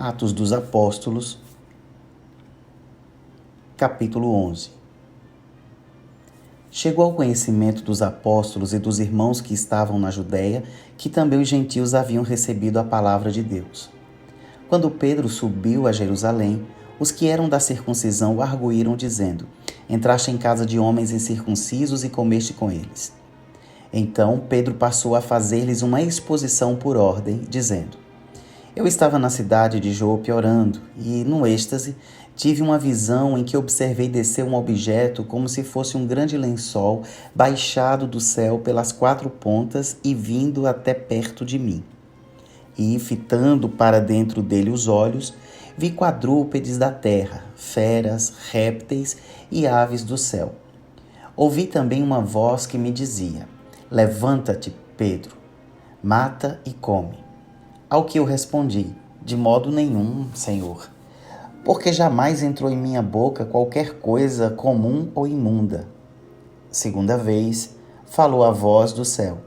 Atos dos Apóstolos, capítulo 11. Chegou ao conhecimento dos apóstolos e dos irmãos que estavam na Judéia que também os gentios haviam recebido a palavra de Deus. Quando Pedro subiu a Jerusalém, os que eram da circuncisão o arguíram, dizendo: Entraste em casa de homens incircuncisos e comeste com eles. Então Pedro passou a fazer-lhes uma exposição por ordem, dizendo: Eu estava na cidade de Jope orando, e, num êxtase, tive uma visão em que observei descer um objeto como se fosse um grande lençol baixado do céu pelas quatro pontas e vindo até perto de mim. E, fitando para dentro dele os olhos, vi quadrúpedes da terra, feras, répteis e aves do céu. Ouvi também uma voz que me dizia: Levanta-te, Pedro, mata e come. Ao que eu respondi: De modo nenhum, Senhor, porque jamais entrou em minha boca qualquer coisa comum ou imunda. Segunda vez, falou a voz do céu: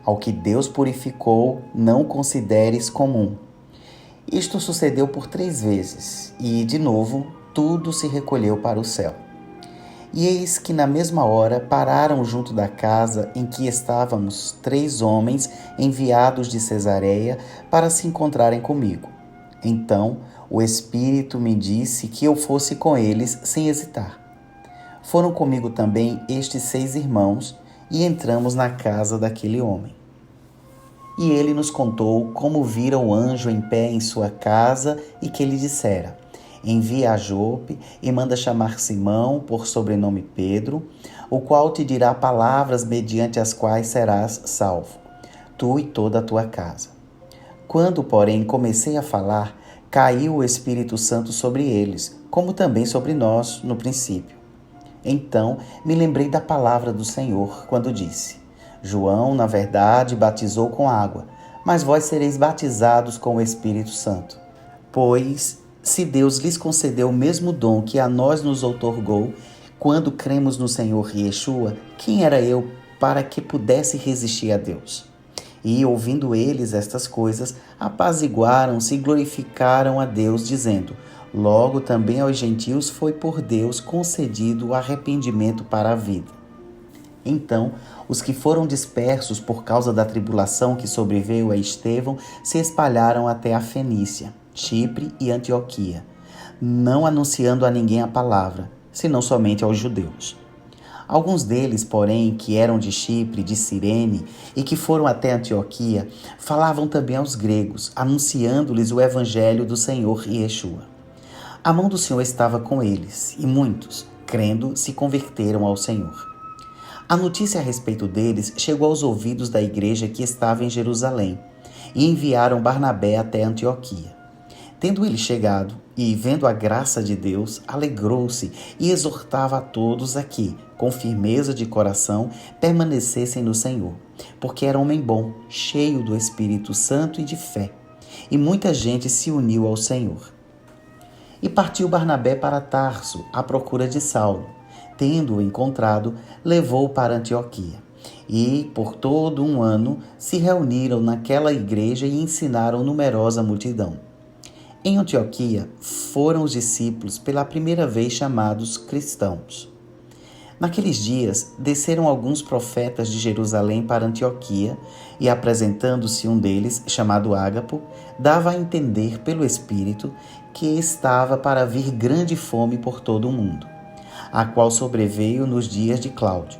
Ao que Deus purificou, não consideres comum. Isto sucedeu por 3 vezes, e, de novo, tudo se recolheu para o céu. E eis que na mesma hora pararam junto da casa em que estávamos 3 homens enviados de Cesareia para se encontrarem comigo. Então o Espírito me disse que eu fosse com eles sem hesitar. Foram comigo também estes 6 irmãos e entramos na casa daquele homem. E ele nos contou como vira o anjo em pé em sua casa e que lhe dissera: Envia a Jope e manda chamar Simão, por sobrenome Pedro, o qual te dirá palavras mediante as quais serás salvo, tu e toda a tua casa. Quando, porém, comecei a falar, caiu o Espírito Santo sobre eles, como também sobre nós no princípio. Então me lembrei da palavra do Senhor, quando disse: João, na verdade, batizou com água, mas vós sereis batizados com o Espírito Santo. Pois, se Deus lhes concedeu o mesmo dom que a nós nos outorgou, quando cremos no Senhor Yeshua, quem era eu para que pudesse resistir a Deus? E, ouvindo eles estas coisas, apaziguaram-se e glorificaram a Deus, dizendo: Logo também aos gentios foi por Deus concedido o arrependimento para a vida. Então, os que foram dispersos por causa da tribulação que sobreveio a Estevão se espalharam até a Fenícia, Chipre e Antioquia, não anunciando a ninguém a palavra, senão somente aos judeus. Alguns deles, porém, que eram de Chipre, de Cirene e que foram até Antioquia, falavam também aos gregos, anunciando-lhes o evangelho do Senhor Yeshua. A mão do Senhor estava com eles, e muitos, crendo, se converteram ao Senhor. A notícia a respeito deles chegou aos ouvidos da igreja que estava em Jerusalém, e enviaram Barnabé até Antioquia. Tendo ele chegado e vendo a graça de Deus, alegrou-se e exortava a todos a que, com firmeza de coração, permanecessem no Senhor, porque era homem bom, cheio do Espírito Santo e de fé, e muita gente se uniu ao Senhor. E partiu Barnabé para Tarso, à procura de Saulo. Tendo-o encontrado, levou-o para Antioquia. E, por todo um ano, se reuniram naquela igreja e ensinaram numerosa multidão. Em Antioquia foram os discípulos pela primeira vez chamados cristãos. Naqueles dias, desceram alguns profetas de Jerusalém para Antioquia e, apresentando-se um deles, chamado Ágapo, dava a entender pelo Espírito que estava para vir grande fome por todo o mundo, a qual sobreveio nos dias de Cláudio.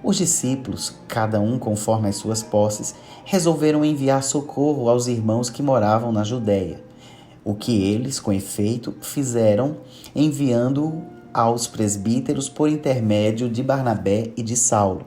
Os discípulos, cada um conforme as suas posses, resolveram enviar socorro aos irmãos que moravam na Judéia, o que eles, com efeito, fizeram, enviando-o aos presbíteros por intermédio de Barnabé e de Saulo,